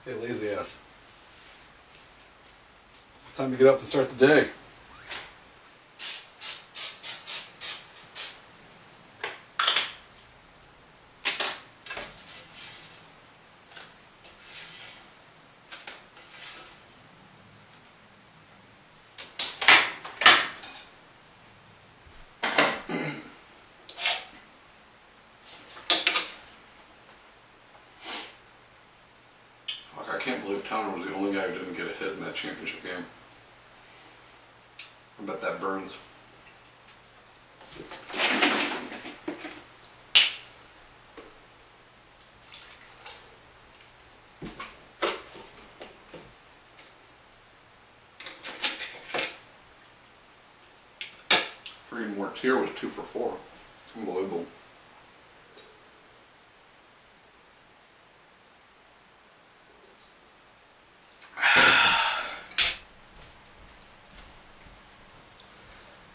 Hey, lazy ass. It's time to get up and start the day. I can't believe Towner was the only guy who didn't get a hit in that championship game. I bet that burns. Freaking Mortier was 2 for 4. Unbelievable.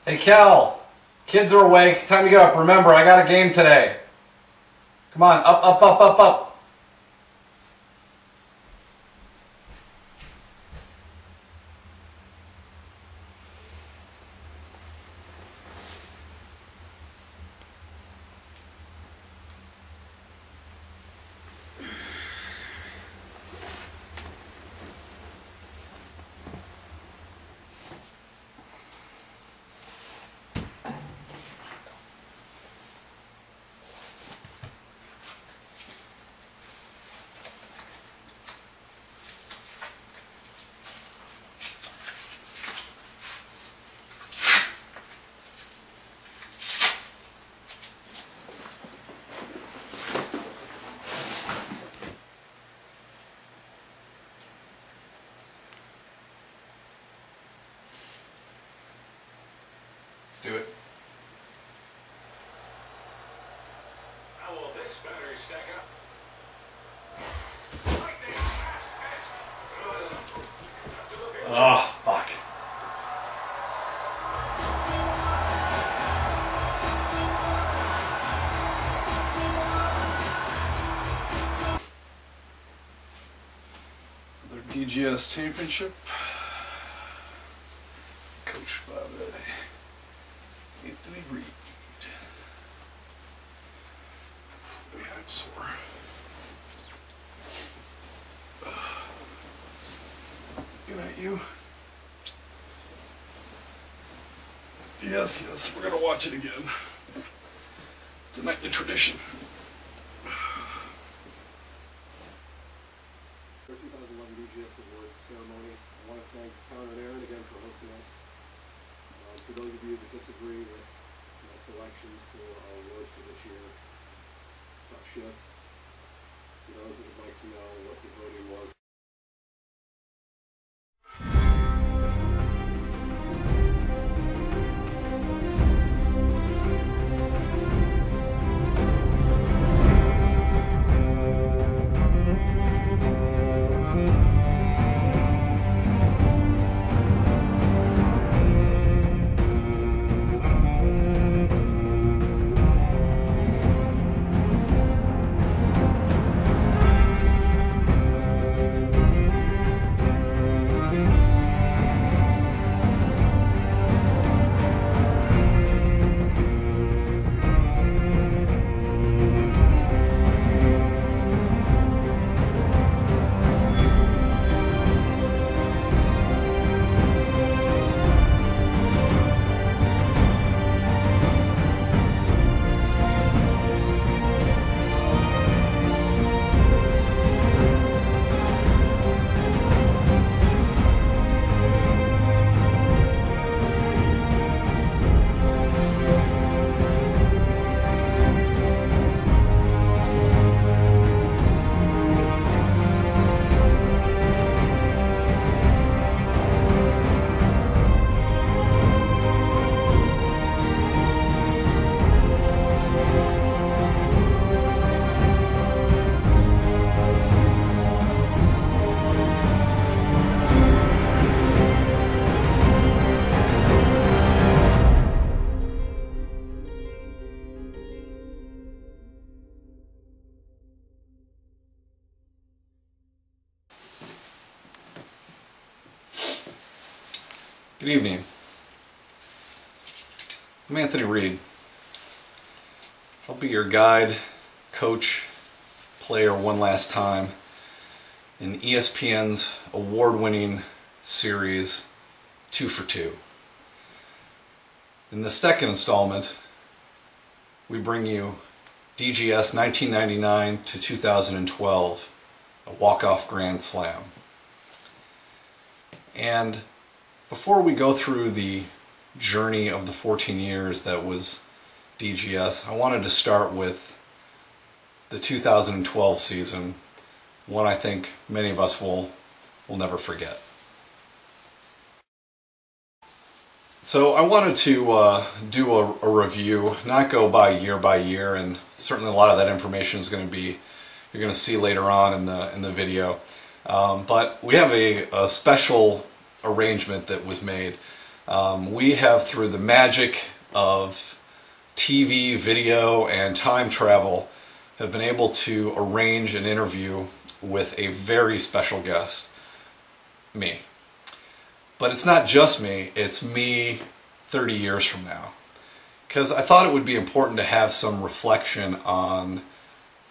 Hey Cal, kids are awake, time to get up. Remember, I got a game today. Come on, up, up, up, up, up. Let's do it. How will this battery stack up? Oh, fuck. Another DGS championship. Coached by Anthony Reed. Man, I'm sore. Good at you. Yes, yes, we're gonna watch it again. It's a nightly tradition. 2011 DGS Awards ceremony. I want to thank Towner and Aaron again for hosting us. For those of you that disagree with my selections for our awards for this year, tough shit. For those that would like to know what the voting was. Good evening. I'm Anthony Reed. I'll be your guide, coach, player one last time in ESPN's award-winning series 2 for 2. In the second installment, we bring you DGS 1999 to 2012, a walk-off grand slam. And before we go through the journey of the 14 years that was DGS, I wanted to start with the 2012 season, one I think many of us will never forget. So I wanted to do a review, not go by year, and certainly a lot of that information is going to be, you're going to see later on in the video. But we have a special arrangement that was made. We have, through the magic of TV, video, and time travel, have been able to arrange an interview with a very special guest, me. But it's not just me, it's me 30 years from now. Because I thought it would be important to have some reflection on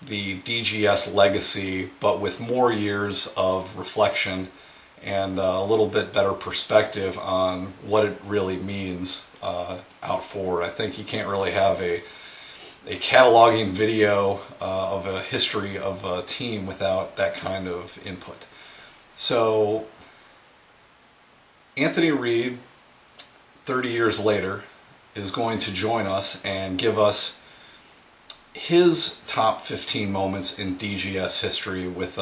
the DGS legacy, but with more years of reflection and a little bit better perspective on what it really means out forward. I think you can't really have a cataloging video of a history of a team without that kind of input. So Anthony Reed, 30 years later, is going to join us and give us his top 15 moments in DGS history with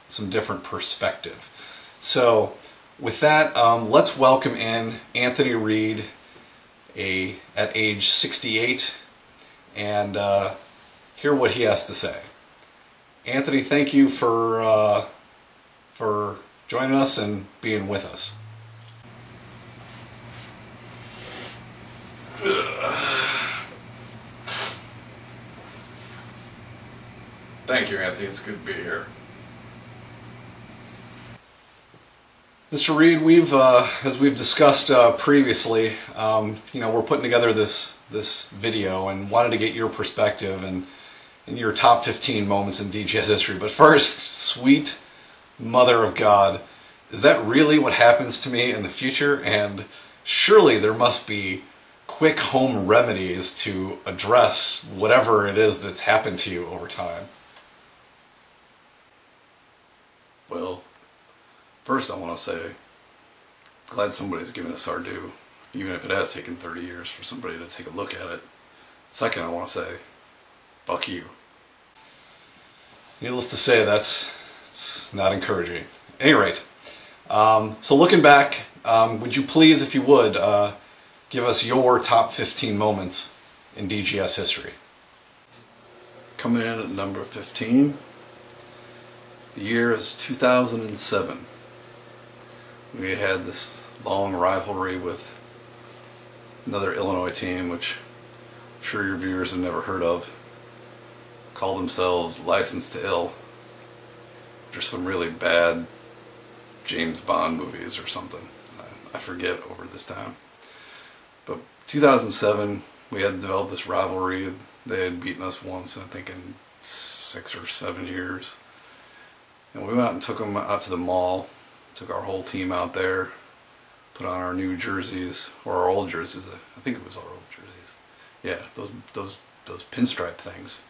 some different perspective. So with that, let's welcome in Anthony Reed at age 68 and hear what he has to say. Anthony, thank you for joining us and being with us. Thank you, Anthony. It's good to be here. Mr. Reed, as we've discussed previously, we're putting together this video and wanted to get your perspective and your top 15 moments in DGS history. But first, sweet mother of God, is that really what happens to me in the future? And surely there must be quick home remedies to address whatever it is that's happened to you over time. Well, first I want to say, glad somebody's given us our due, even if it has taken 30 years for somebody to take a look at it. Second, I want to say, fuck you. Needless to say, it's not encouraging. At any rate, so looking back, would you please, if you would, give us your top 15 moments in DGS history? Coming in at number 15, the year is 2007. We had this long rivalry with another Illinois team, which I'm sure your viewers have never heard of. Call themselves Licensed to Ill. There's some really bad James Bond movies or something. I forget over this time. But 2007, we had developed this rivalry. They had beaten us once, I think in 6 or 7 years. And we went out and took them out to the mall, took our whole team out there, put on our new jerseys, or our old jerseys. I think it was our old jerseys. Yeah, those pinstripe things.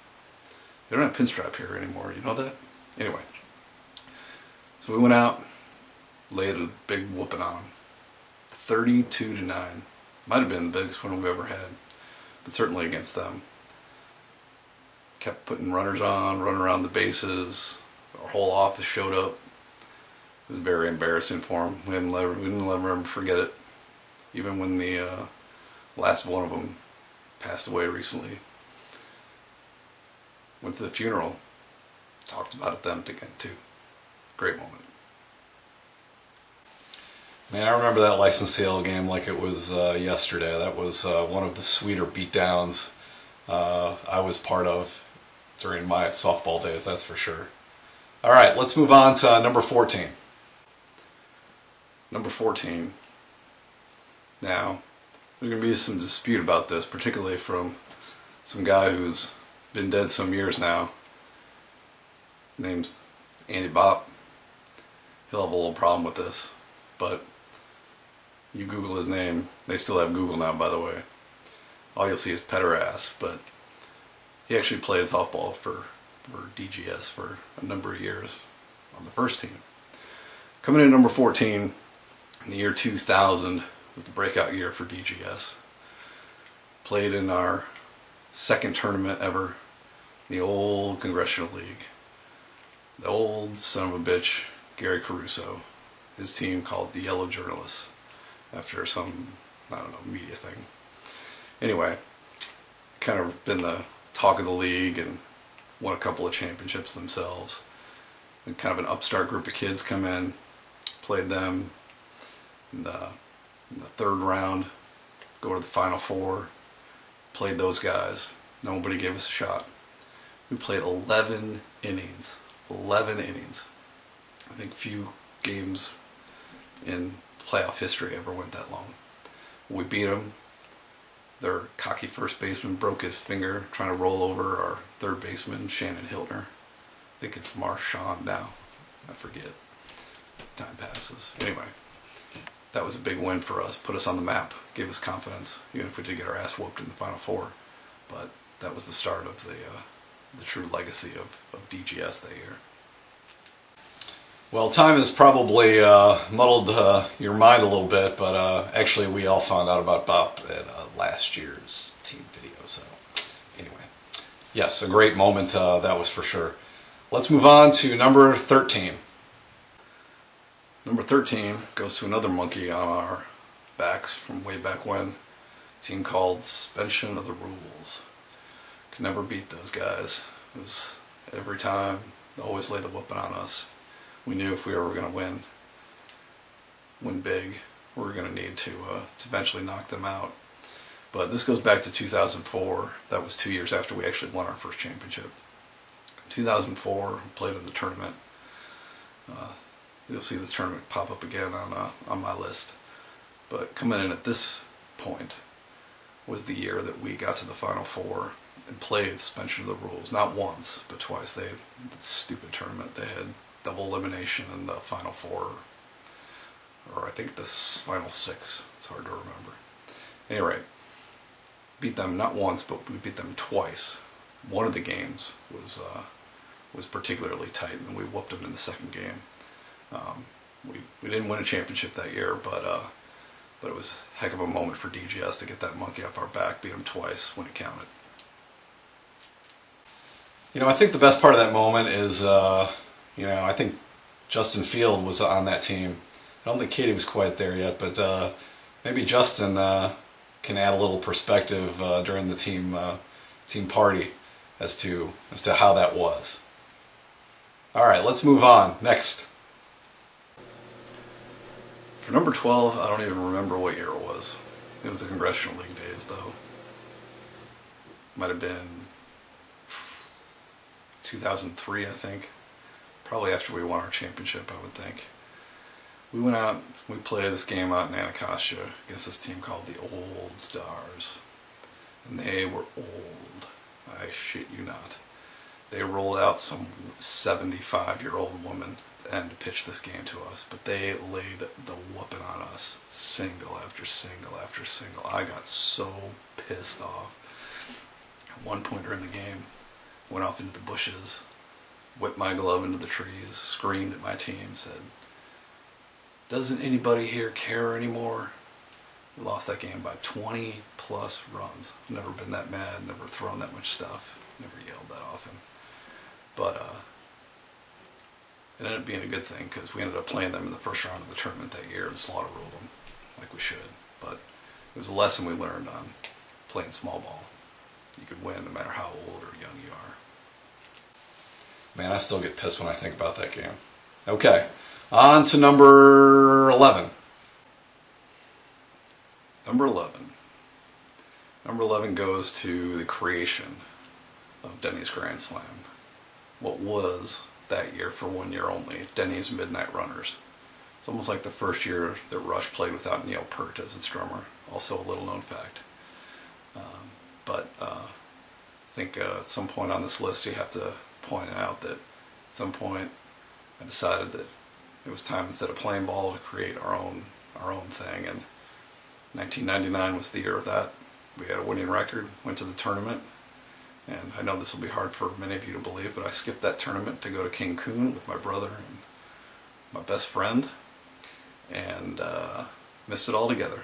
They don't have pinstripe here anymore, you know that? Anyway, so we went out, laid a big whooping on them. 32-9. Might have been the biggest one we've ever had, but certainly against them. Kept putting runners on, running around the bases. Our whole office showed up. It was very embarrassing for them. We didn't let them forget it. Even when the last one of them passed away recently. Went to the funeral. Talked about it then again too. Great moment. Man, I remember that License to Ill game like it was yesterday. That was one of the sweeter beatdowns I was part of during my softball days, that's for sure. All right, let's move on to number 14. Number 14, Now, there's going to be some dispute about this, particularly from some guy who's been dead some years now. Name's Andy Bopp. He'll have a little problem with this, but you Google his name. They still have Google now, by the way. All you'll see is Pederass, but he actually played softball for DGS for a number of years on the first team. Coming in at number 14 in the year 2000 was the breakout year for DGS. Played in our second tournament ever, the old Congressional League. The old son of a bitch, Gary Caruso, his team called the Yellow Journalists, after some, I don't know, media thing. Anyway, kind of been the talk of the league and won a couple of championships themselves. And kind of an upstart group of kids come in, played them in the third round, go to the Final Four, played those guys. Nobody gave us a shot. We played 11 innings. 11 innings. I think few games in playoff history ever went that long. We beat them. Their cocky first baseman broke his finger trying to roll over our third baseman, Shannon Hiltner. I think it's Marchand now. I forget. Time passes. Anyway, that was a big win for us. Put us on the map. Gave us confidence, even if we did get our ass whooped in the Final Four. But that was the start of the true legacy of DGS that year. Well, time has probably muddled your mind a little bit, but actually we all found out about Bob at last year's team video. So anyway, yes, a great moment, that was for sure. Let's move on to number 13. Number 13 goes to another monkey on our backs from way back when. A team called Suspension of the Rules. Could never beat those guys. It was every time, they always lay the whooping on us. We knew if we were going to win big, we were going to need to eventually knock them out. But this goes back to 2004. That was 2 years after we actually won our first championship. 2004, we played in the tournament. You'll see this tournament pop up again on my list. But coming in at this point was the year that we got to the Final Four and played Suspension of the Rules. Not once, but twice. That stupid tournament, they had double elimination in the Final Four, or I think the Final Six. It's hard to remember. Anyway, beat them not once, but we beat them twice. One of the games was particularly tight, and we whooped them in the second game. We didn't win a championship that year, but it was a heck of a moment for DGS to get that monkey off our back, beat them twice when it counted. You know, I think the best part of that moment is, I think Justin Field was on that team. I don't think Katie was quite there yet, but maybe Justin can add a little perspective during the team party as to how that was. All right, let's move on. Next. For number 12, I don't even remember what year it was. It was the Congressional League days, though. Might have been 2003, I think. Probably after we won our championship, I would think. We went out, we played this game out in Anacostia against this team called the Old Stars. And they were old. I shit you not. They rolled out some 75-year-old woman and to pitch this game to us, but they laid the whooping on us, single after single after single. I got so pissed off. At one point during the game, went off into the bushes, whipped my glove into the trees, screamed at my team, said, "Doesn't anybody here care anymore?" We lost that game by 20 plus runs. Never been that mad, never thrown that much stuff, never yelled that often. But it ended up being a good thing because we ended up playing them in the first round of the tournament that year and slaughter ruled them like we should. But it was a lesson we learned on playing small ball. You can win no matter how old or young you are. Man, I still get pissed when I think about that game. Okay, on to number 11. Number 11. Number 11 goes to the creation of Denny's Grand Slam. What was that year for 1 year only, Denny's Midnight Runners. It's almost like the first year that Rush played without Neil Peart as its drummer. Also a little known fact. But I think at some point on this list you have to point out that at some point I decided that it was time, instead of playing ball, to create our own thing. And 1999 was the year of that. We had a winning record, went to the tournament, and I know this will be hard for many of you to believe, but I skipped that tournament to go to Cancun with my brother and my best friend, and missed it all together.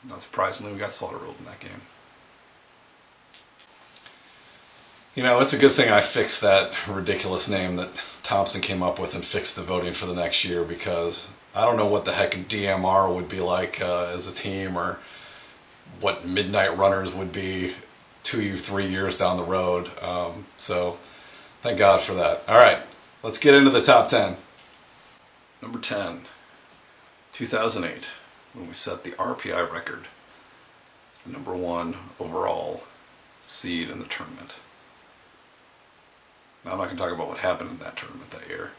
Not surprisingly, we got slaughter ruled in that game. You know, it's a good thing I fixed that ridiculous name that Thompson came up with and fixed the voting for the next year, because I don't know what the heck DMR would be like as a team, or what Midnight Runners would be 3 years down the road. So thank God for that. All right, let's get into the top 10. Number 10, 2008, when we set the RPI record. It's the number 1 overall seed in the tournament. Now, I'm not going to talk about what happened in that tournament that year,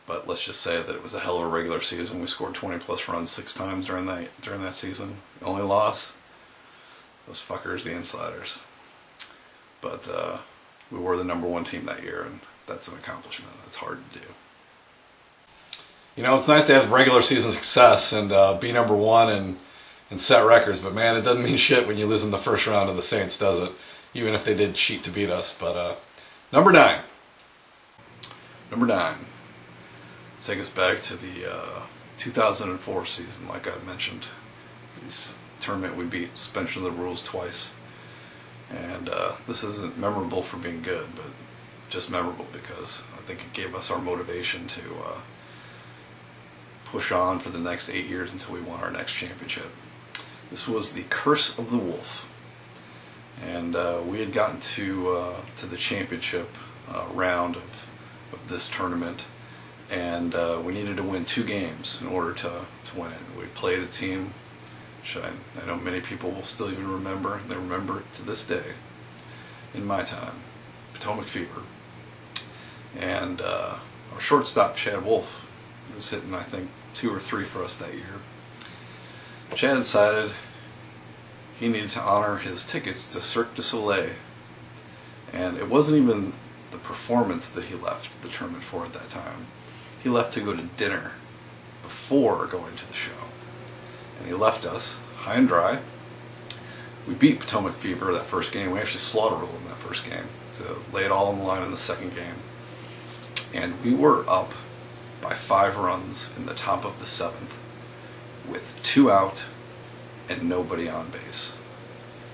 but let's just say that it was a hell of a regular season. We scored 20 plus runs 6 times during that season. The only loss, those fuckers, the Insiders. But we were the number 1 team that year, and that's an accomplishment. It's hard to do. You know, it's nice to have regular season success and be number 1 and set records, but man, it doesn't mean shit when you lose in the first round of the Saints, does it? Even if they did cheat to beat us. But number 9. Number 9. Let's take us back to the 2004 season, like I mentioned. This tournament we beat suspension of the rules twice. And this isn't memorable for being good, but just memorable because I think it gave us our motivation to push on for the next 8 years until we won our next championship. This was the Curse of the Wolf. And we had gotten to the championship round of this tournament, and we needed to win 2 games in order to win it. We played a team which I know many people will still even remember, and they remember it to this day, in my time, Potomac Fever. And our shortstop, Chad Wolf, was hitting, I think, 2 or 3 for us that year. Chad decided he needed to honor his tickets to Cirque du Soleil, and it wasn't even the performance that he left the tournament for at that time. He left to go to dinner before going to the show, and he left us high and dry. We beat Potomac Fever that first game. We actually slaughter ruled in that first game to lay it all on the line in the second game, and we were up by 5 runs in the top of the 7th with 2 out and nobody on base.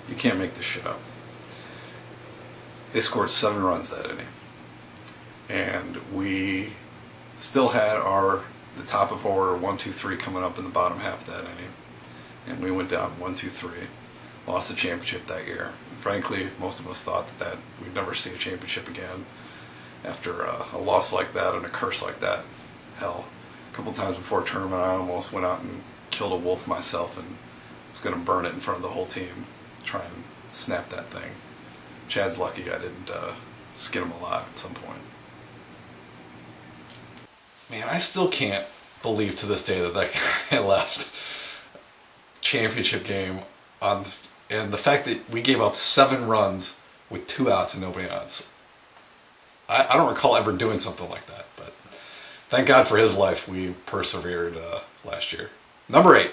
You can't make this shit up. They scored 7 runs that inning, and we still had the top of order 1, 2, 3 coming up in the bottom half of that inning, and we went down 1, 2, 3. Lost the championship that year. And frankly, most of us thought that we'd never see a championship again after a loss like that and a curse like that. Hell, a couple times before a tournament, I almost went out and killed a wolf myself and was going to burn it in front of the whole team, try and snap that thing. Chad's lucky I didn't skin him alive at some point. Man, I still can't believe to this day that guy left championship game on, and the fact that we gave up 7 runs with 2 outs and nobody outs. I don't recall ever doing something like that, but thank God for his life we persevered last year. Number 8.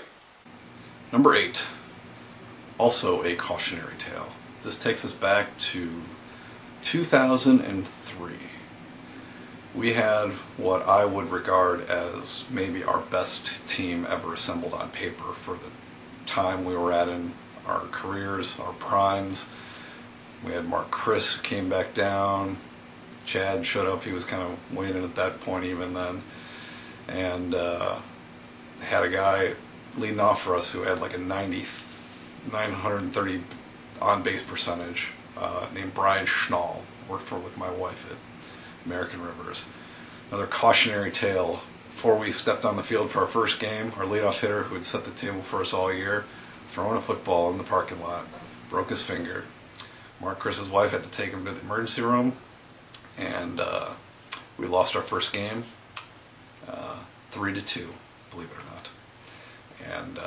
Number 8. Also a cautionary tale. This takes us back to 2003. We had what I would regard as maybe our best team ever assembled on paper for the time we were at in our careers, our primes. We had Mark Chris who came back down. Chad showed up. He was kind of waning at that point even then. And had a guy leading off for us who had like a 930 on-base percentage named Brian Schnall. Worked with my wife at American Rivers. Another cautionary tale. Before we stepped on the field for our first game, our leadoff hitter, who had set the table for us all year, throwing a football in the parking lot, broke his finger. Mark Chris's wife had to take him to the emergency room, and we lost our first game. 3-2, believe it or not. And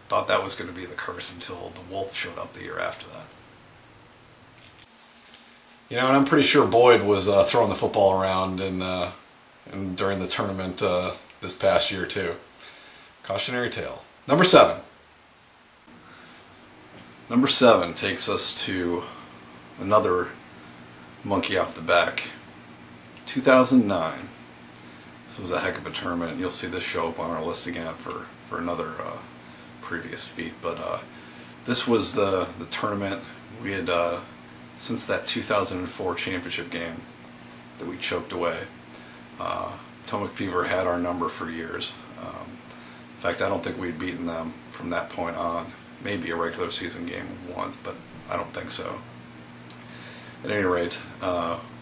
thought that was going to be the curse until the Wolf showed up the year after that. You know, and I'm pretty sure Boyd was throwing the football around and during the tournament this past year too. Cautionary tale. Number 7. Number 7 takes us to another monkey off the back. 2009. This was a heck of a tournament. You'll see this show up on our list again for another previous feat. But this was the tournament we had, since that 2004 championship game that we choked away. Potomac Fever had our number for years. In fact, I don't think we'd beaten them from that point on. Maybe a regular season game once, but I don't think so. At any rate,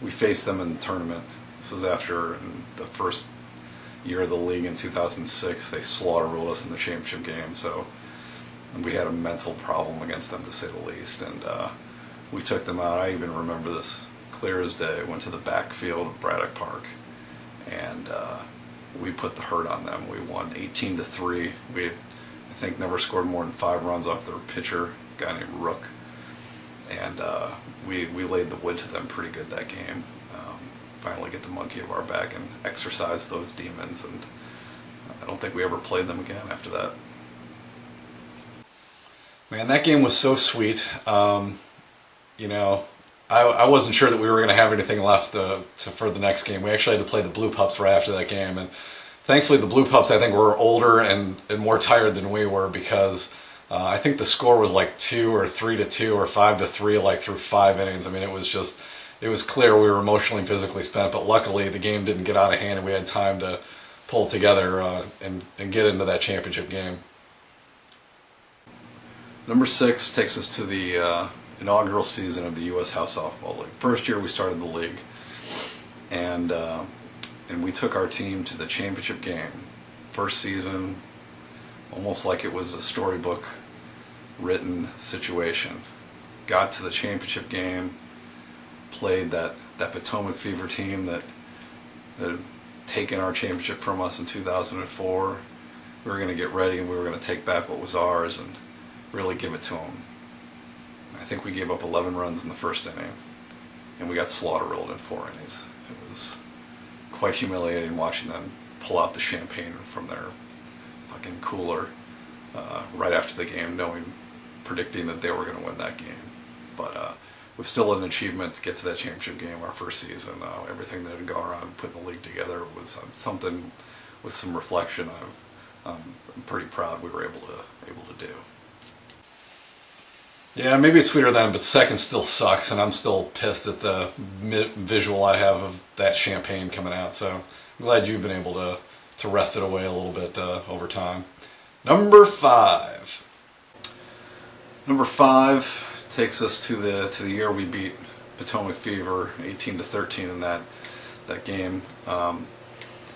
we faced them in the tournament. This was after in the first year of the league in 2006. They slaughter-ruled us in the championship game, so we had a mental problem against them, to say the least. And we took them out. I even remember this clear as day. Went to the backfield of Braddock Park, and we put the hurt on them. We won 18-3. We had, I think, never scored more than 5 runs off their pitcher, a guy named Rook. And we laid the wood to them pretty good that game. Finally get the monkey of our back and exercise those demons, and I don't think we ever played them again after that. Man, that game was so sweet. You know, I wasn't sure that we were going to have anything left for the next game. We actually had to play the Blue Pups right after that game, and thankfully the Blue Pups, I think, were older and more tired than we were, because I think the score was like 2 or 3-2 or 5-3, like through 5 innings. I mean, it was clear we were emotionally and physically spent, but luckily the game didn't get out of hand and we had time to pull together and get into that championship game. Number 6 takes us to the inaugural season of the U.S. House Softball League. First year we started the league, and we took our team to the championship game. First season, almost like it was a storybook written situation. Got to the championship game, played that Potomac Fever team that had taken our championship from us in 2004. We were going to get ready and we were going to take back what was ours and really give it to them. I think we gave up 11 runs in the first inning, and we got slaughter-rolled in 4 innings. It was quite humiliating watching them pull out the champagne from their fucking cooler right after the game, predicting that they were going to win that game. But it was still an achievement to get to that championship game our first season. Everything that had gone around putting the league together was something with some reflection I'm pretty proud we were able to do. Yeah, maybe it's sweeter than, but second still sucks, and I'm still pissed at the visual I have of that champagne coming out. So I'm glad you've been able to wrest it away a little bit over time. Number 5. Number 5 takes us to the year we beat Potomac Fever 18-13 in that game.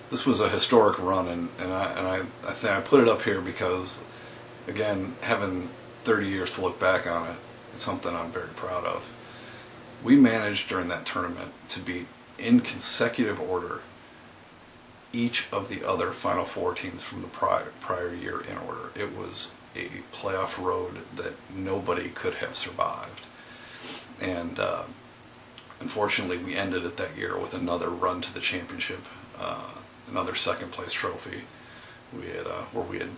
This was a historic run, and I think I put it up here because, again, having 30 years to look back on it, it's something I'm very proud of. We managed during that tournament to beat, in consecutive order, each of the other Final Four teams from the prior year in order. It was a playoff road that nobody could have survived. And unfortunately, we ended it that year with another run to the championship, another second place trophy. We had where we had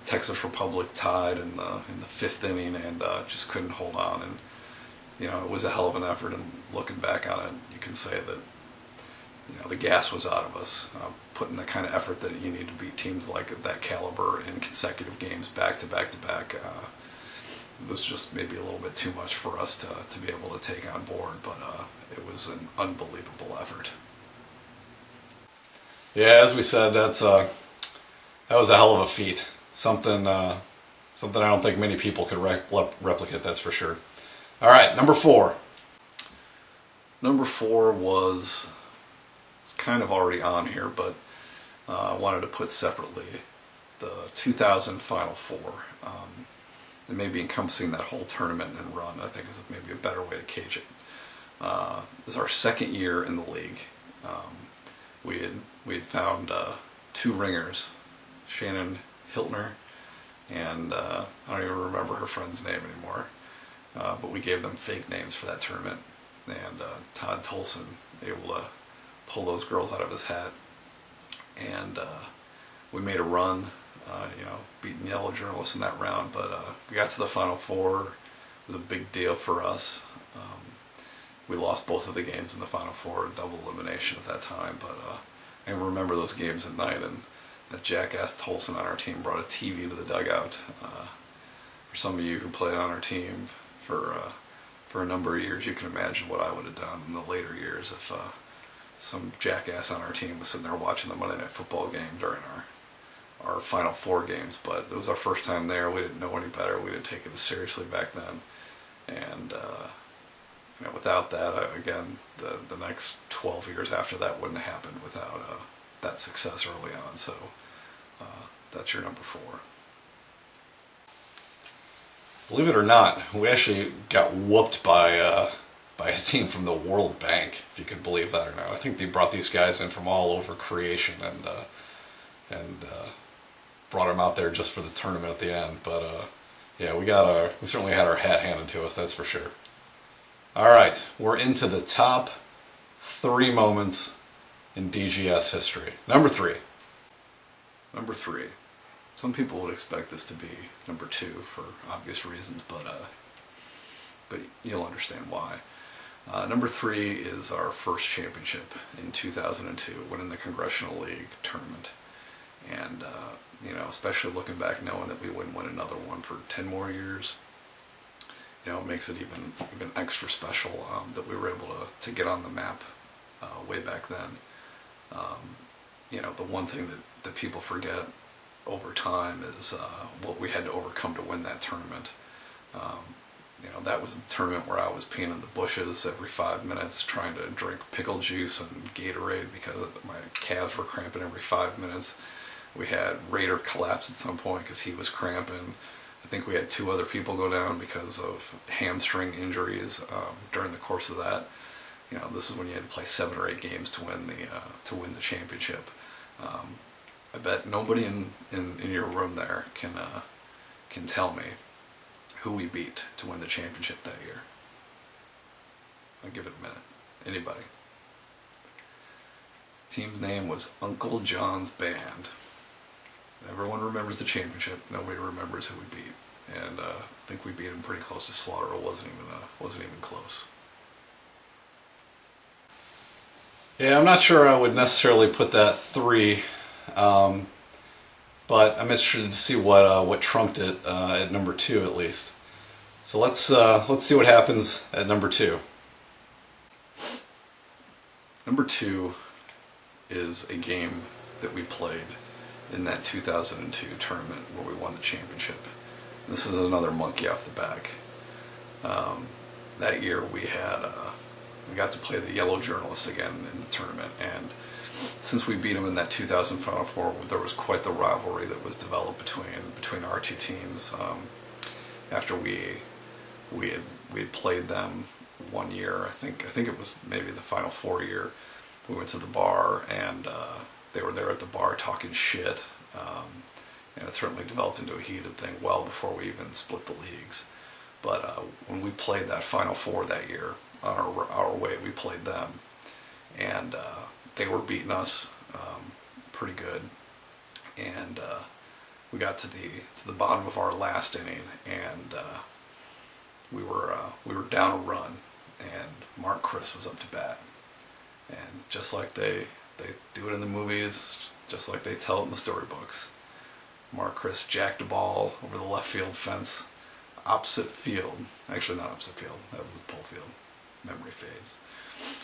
Texas Republic tied in the 5th inning and just couldn't hold on. And you know, it was a hell of an effort. And looking back on it, you can say that, you know, the gas was out of us. Putting the kind of effort that you need to beat teams like that caliber in consecutive games back to back to back, it was just maybe a little bit too much for us to be able to take on board. But it was an unbelievable effort. Yeah, as we said, that was a hell of a feat. Something I don't think many people could replicate, that's for sure. All right, number 4. Number 4 was, it's kind of already on here, but I wanted to put separately the 2000 Final Four. And maybe encompassing that whole tournament and run, I think, is maybe a better way to cage it. This is our second year in the league. We had found two ringers, Shannon Hiltner, and I don't even remember her friend's name anymore, but we gave them fake names for that tournament, and Todd Tolson able to pull those girls out of his hat, and we made a run, beating Yellow Journalists in that round, but we got to the Final Four. It was a big deal for us. We lost both of the games in the Final Four, double elimination at that time, but I remember those games at night, and that jackass Tolson on our team brought a TV to the dugout. For some of you who played on our team for a number of years, you can imagine what I would have done in the later years if some jackass on our team was sitting there watching the Monday Night Football game during our Final Four games. But it was our first time there. We didn't know any better. We didn't take it as seriously back then, and without that, again, the next 12 years after that wouldn't have happened without that success early on. So that's your number 4. Believe it or not, we actually got whooped by a team from the World Bank, if you can believe that or not. I think they brought these guys in from all over creation and brought them out there just for the tournament at the end. But yeah, we certainly had our hat handed to us, that's for sure. All right, we're into the top 3 moments in DGS history. Number 3. Number 3. Some people would expect this to be number 2 for obvious reasons, but you'll understand why. Number 3 is our first championship in 2002, winning the Congressional League tournament. And, especially looking back, knowing that we wouldn't win another one for 10 more years, it makes it even extra special that we were able to get on the map way back then. The one thing that people forget over time is what we had to overcome to win that tournament. That was the tournament where I was peeing in the bushes every 5 minutes trying to drink pickle juice and Gatorade because my calves were cramping every 5 minutes. We had Raider collapse at some point because he was cramping. I think we had 2 other people go down because of hamstring injuries during the course of that. This is when you had to play 7 or 8 games to win the championship. I bet nobody in your room there can tell me who we beat to win the championship that year. I'll give it a minute. Anybody? Team's name was Uncle John's Band. Everyone remembers the championship. Nobody remembers who we beat, and I think we beat him pretty close to slaughter. It wasn't even close. Yeah, I'm not sure I would necessarily put that 3, but I'm interested to see what trumped it at number 2 at least. So let's see what happens at number 2. Number 2 is a game that we played in that 2002 tournament where we won the championship. This is another monkey off the back. That year we got to play the Yellow Journalists again in the tournament, and since we beat them in that 2000 Final Four, there was quite the rivalry that was developed between our 2 teams. After we had played them one year, I think it was maybe the Final Four year, we went to the bar and they were there at the bar talking shit, and it certainly developed into a heated thing well before we even split the leagues. But when we played that Final Four that year, on our way, we played them, and they were beating us pretty good, and we got to the bottom of our last inning, and we were down a run, and Mark Chris was up to bat, and just like they do it in the movies, just like they tell it in the storybooks, Mark Chris jacked a ball over the left field fence, opposite field. Actually, not opposite field. That was pole field. Memory fades.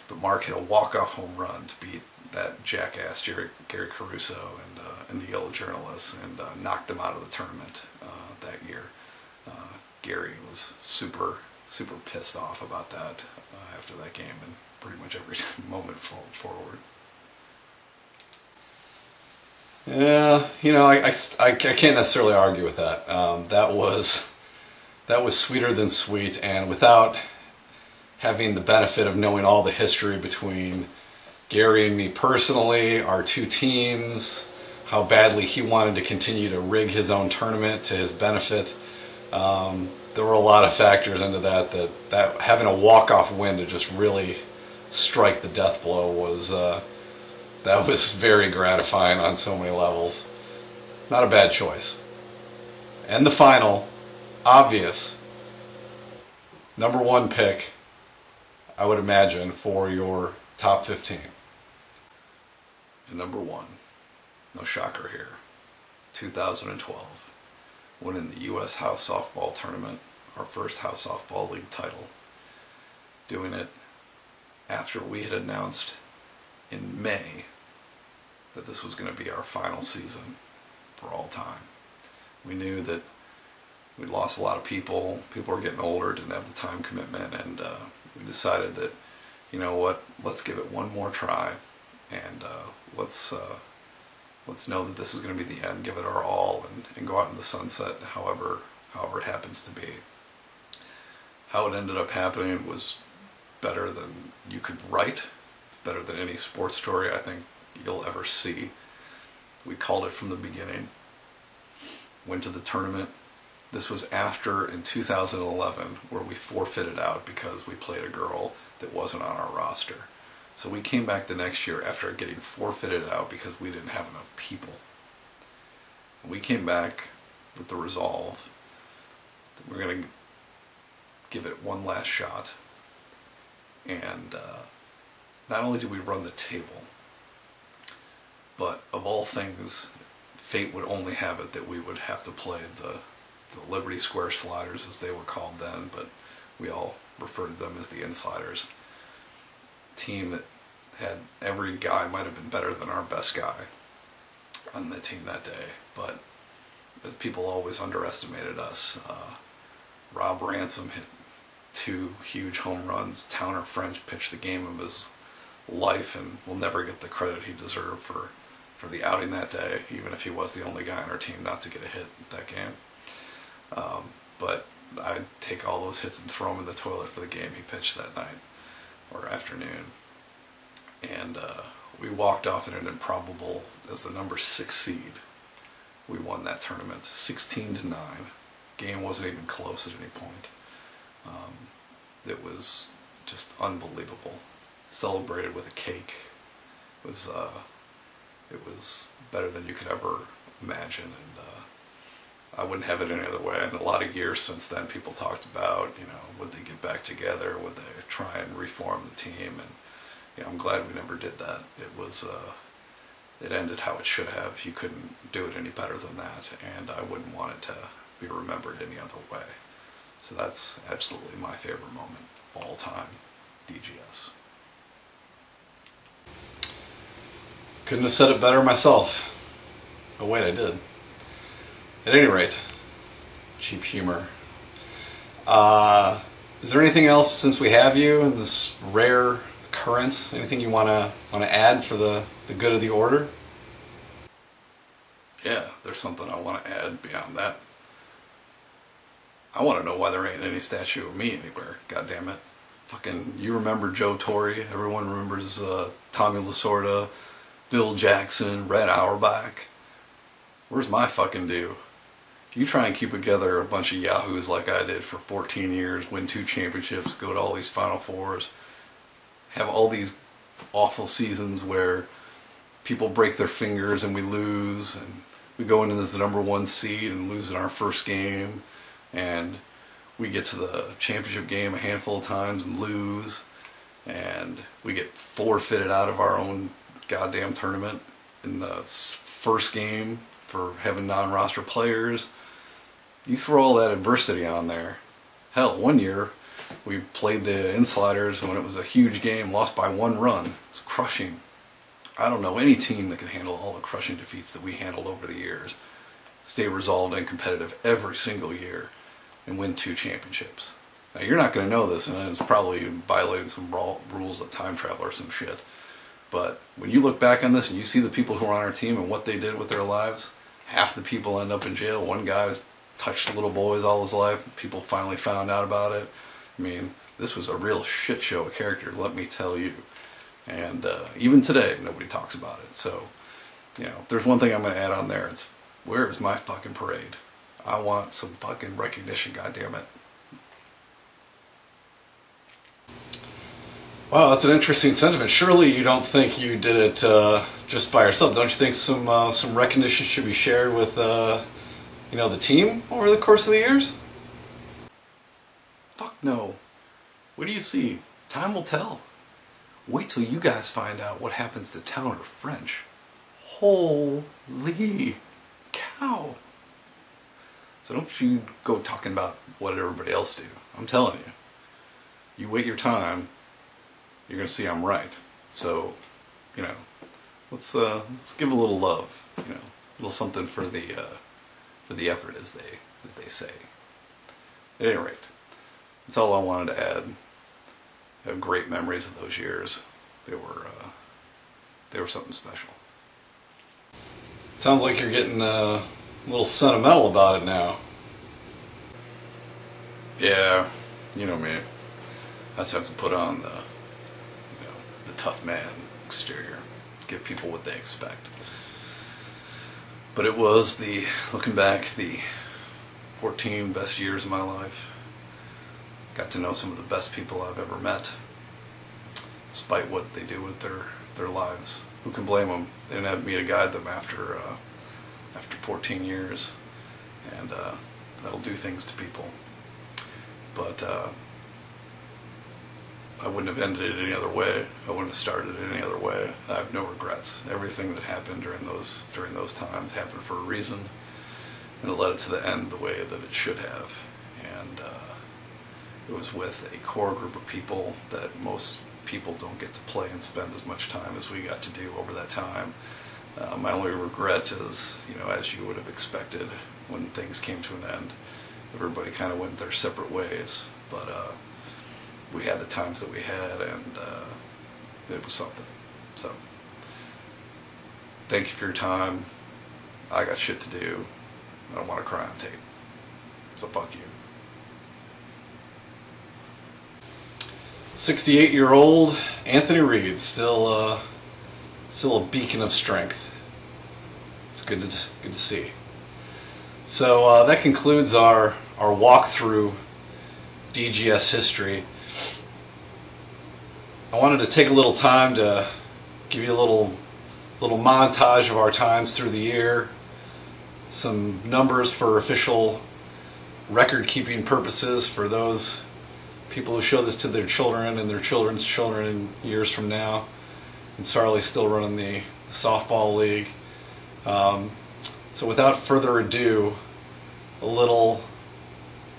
But Mark hit a walk-off home run to beat that jackass Gary Caruso and the Yellow Journalists, and knocked them out of the tournament that year. Gary was super pissed off about that after that game, and pretty much every moment forward. Yeah, I can't necessarily argue with that. That was sweeter than sweet, and without having the benefit of knowing all the history between Gary and me personally, our 2 teams, how badly he wanted to continue to rig his own tournament to his benefit. There were a lot of factors into that having a walk-off win to just really strike the death blow was that was very gratifying on so many levels. Not a bad choice. And the final, obvious, #1 pick, I would imagine, for your top 15. And #1, no shocker here, 2012, winning the U.S. House Softball Tournament, our first House Softball League title. Doing it after we had announced in May that this was going to be our final season for all time. We knew that we'd lost a lot of people. People were getting older, didn't have the time commitment, and we decided that, you know what, let's give it one more try, and let's know that this is going to be the end, give it our all, and go out in the sunset however it happens to be. How it ended up happening was better than you could write. It's better than any sports story I think you'll ever see. We called it from the beginning. Went to the tournament. This was after, in 2011, where we forfeited out because we played a girl that wasn't on our roster. So we came back the next year after getting forfeited out because we didn't have enough people. We came back with the resolve that we're going to give it one last shot. And not only did we run the table, but of all things, fate would only have it that we would have to play the Liberty Square Sliders, as they were called then, but we all referred to them as the Insiders. Team that had every guy might have been better than our best guy on the team that day, but as people always underestimated us. Rob Ransom hit 2 huge home runs. Towner French pitched the game of his life and will never get the credit he deserved for the outing that day, even if he was the only guy on our team not to get a hit that game. But I'd take all those hits and throw them in the toilet for the game he pitched that night or afternoon. And we walked off in an improbable, as the #6 seed. We won that tournament 16-9. Game wasn't even close at any point. It was just unbelievable. Celebrated with a cake. It was better than you could ever imagine, and I wouldn't have it any other way. And a lot of years since then, people talked about, would they get back together? Would they try and reform the team? And I'm glad we never did that. It ended how it should have. You couldn't do it any better than that, and I wouldn't want it to be remembered any other way. So that's absolutely my favorite moment of all time, DGS. Couldn't have said it better myself. Oh wait, I did. At any rate, cheap humor. Is there anything else, since we have you in this rare occurrence, anything you want to add for the good of the order? Yeah, there's something I want to add beyond that. I want to know why there ain't any statue of me anywhere. God damn it! Fucking, you remember Joe Torre? Everyone remembers Tommy Lasorda, Bill Jackson, Red Auerbach. Where's my fucking due? You try and keep together a bunch of yahoos like I did for 14 years, win 2 championships, go to all these Final Fours, have all these awful seasons where people break their fingers and we lose, and we go into this #1 seed and lose in our first game, and we get to the championship game a handful of times and lose, and we get forfeited out of our own goddamn tournament in the first game for having non-roster players. You throw all that adversity on there. Hell, one year we played the Insiders when it was a huge game, lost by 1 run. It's crushing. I don't know any team that can handle all the crushing defeats that we handled over the years, stay resolved and competitive every single year, and win 2 championships. Now, you're not going to know this, and it's probably violating some rules of time travel or some shit. But when you look back on this and you see the people who are on our team and what they did with their lives, half the people end up in jail. One guy's touched little boys all his life. People finally found out about it. I mean, this was a real shit show of characters, let me tell you. And even today, nobody talks about it. So you know, if there's one thing I'm going to add on there, it's where is my fucking parade? I want some fucking recognition, goddammit. Wow, that's an interesting sentiment. Surely you don't think you did it just by yourself. Don't you think some recognition should be shared with you know, the team over the course of the years? Fuck no. What do you see? Time will tell. Wait till you guys find out what happens to Towner French. Holy cow. So don't you go talking about what everybody else do. I'm telling you. You wait your time, you're going to see I'm right. So, you know, let's give a little love, you know, a little something for the effort, as they say. At any rate, that's all I wanted to add. I have great memories of those years. They were something special. Sounds like you're getting a little sentimental about it now. Yeah, you know me. I just have to put on the, you know, the tough man exterior, give people what they expect. But it was looking back, the 14 best years of my life. Got to know some of the best people I've ever met, despite what they do with their lives. Who can blame them? They didn't have me to guide them after 14 years, and that'll do things to people. But I wouldn't have ended it any other way. I wouldn't have started it any other way. I have no regrets. Everything that happened during those times happened for a reason, and it led it to the end the way that it should have. And it was with a core group of people that most people don't get to play and spend as much time as we got to do over that time. My only regret is, you know, as you would have expected, when things came to an end, everybody kind of went their separate ways. But we had the times that we had, and it was something. So, thank you for your time. I got shit to do. I don't want to cry on tape. So fuck you. 68-year-old Anthony Reed, still a beacon of strength. It's good to see. So that concludes our walkthrough DGS history. I wanted to take a little time to give you a little montage of our times through the year, some numbers for official record-keeping purposes for those people who show this to their children and their children's children in years from now. And Sarley's still running the softball league. So without further ado, a little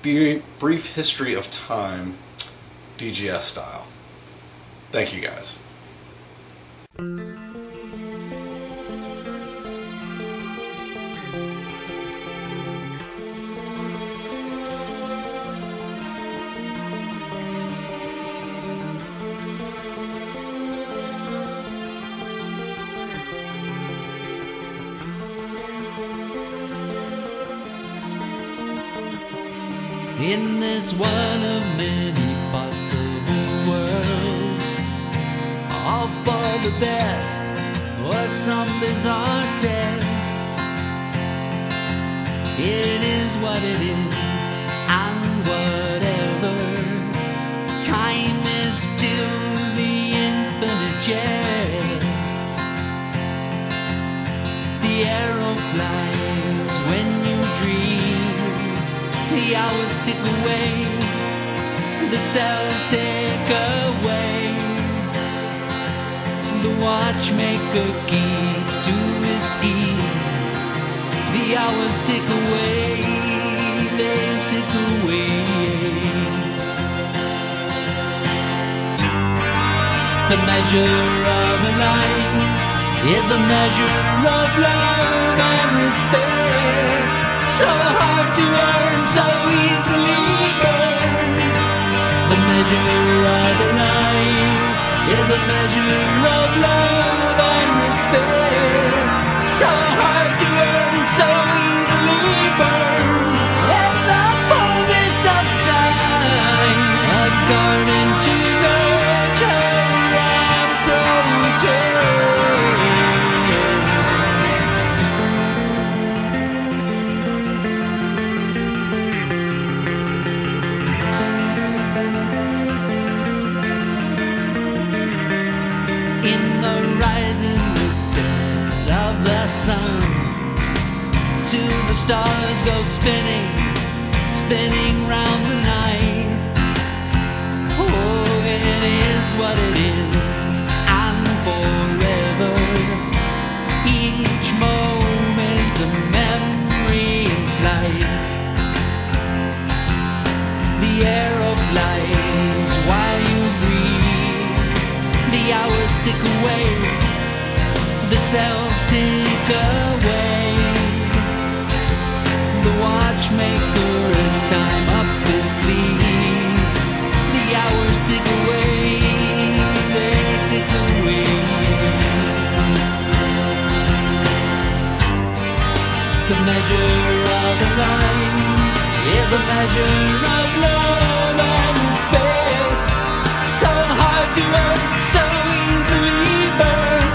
brief history of time, DGS style. Thank you guys. In this one of many possible worlds, all for the best or some bizarre test. It is what it is, and whatever. Time is still the infinite jest. The arrow flies when you dream. The hours tick away, the cells take away. The watchmaker keeps to his schemes. The hours tick away, they tick away. The measure of a life is a measure of love and respect. So hard to earn, so easily burned. The measure of a life is a measure of love and respect. So hard to earn, so easily burned. In the fullness of time, a garden to nurture and protect. in the rising set of the sun, till the stars go spinning, spinning round the night. Oh, it is what it is, and forever, each moment a memory flight. The air of life while you breathe, the hours tick away, the cells tick away. The watchmaker has time up his sleeve. The hours tick away, they tick away. The measure of a life is a measure of love and despair. So hard to earn, so easily burned.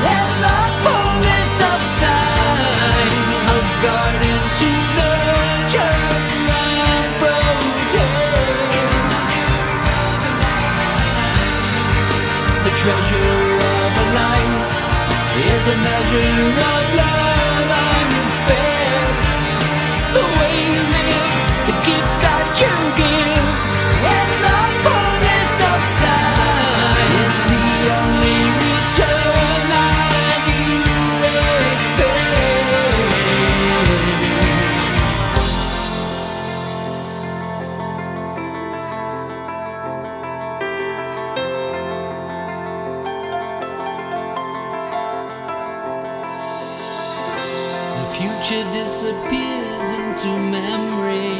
And the fullness of time, a garden to nurture and protect. The treasure of a life is a measure of love and despair. The way you live, the gifts that you give, and the fullness of time is the only return that you expect. The future disappears into memory,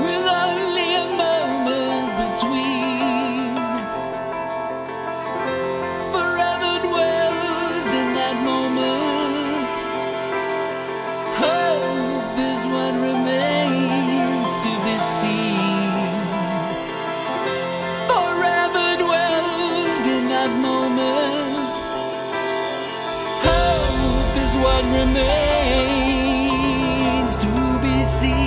with only a moment between. Forever dwells in that moment. Hope is what remains to be seen. Forever dwells in that moment. Hope is what remains to be seen.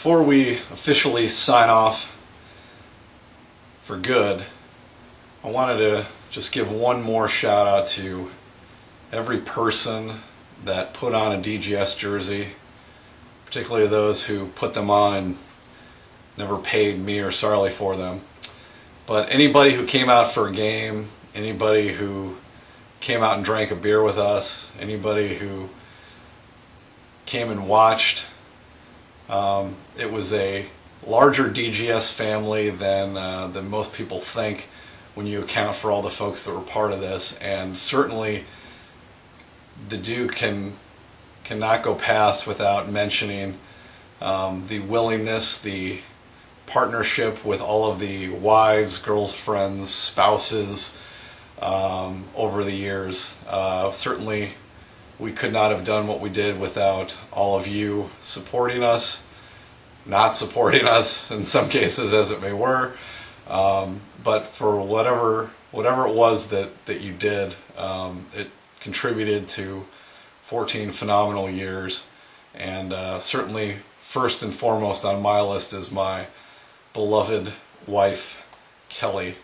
Before we officially sign off for good, I wanted to just give one more shout out to every person that put on a DGS jersey, particularly those who put them on and never paid me or Sarley for them. But anybody who came out for a game, anybody who came out and drank a beer with us, anybody who came and watched, it was a larger DGS family than most people think when you account for all the folks that were part of this. And certainly the Duke cannot go past without mentioning the willingness, the partnership with all of the wives, girlfriends, spouses over the years. Certainly we could not have done what we did without all of you supporting us, not supporting us in some cases as it may were, but for whatever it was that you did, it contributed to 14 phenomenal years. And certainly first and foremost on my list is my beloved wife, Kelly,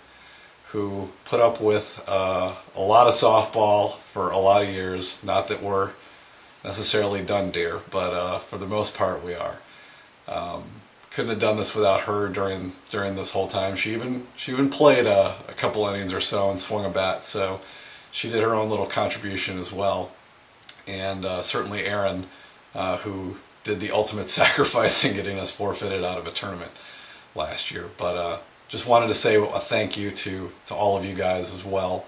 who put up with a lot of softball for a lot of years. Not that we're necessarily done, dear, but for the most part we are. Couldn't have done this without her during this whole time. She even played a couple innings or so and swung a bat, so she did her own little contribution as well. And certainly Aaron, who did the ultimate sacrifice in getting us forfeited out of a tournament last year. But just wanted to say a thank you to all of you guys as well,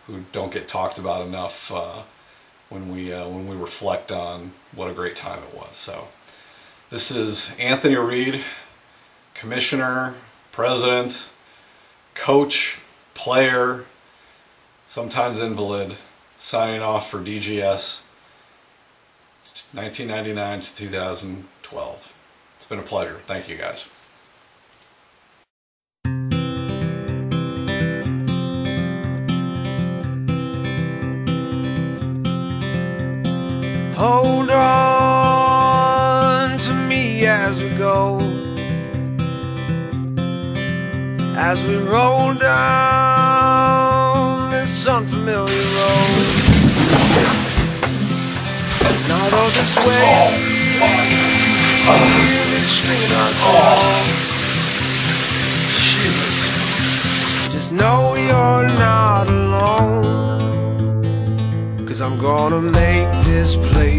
who don't get talked about enough when we reflect on what a great time it was. So this is Anthony Reed, commissioner, president, coach, player, sometimes invalid, signing off for DGS 1999 to 2012. It's been a pleasure. Thank you, guys. Hold on to me as we go, as we roll down this unfamiliar road. And although this way is stringing us along, just know you're not alone, 'cause I'm gonna make this place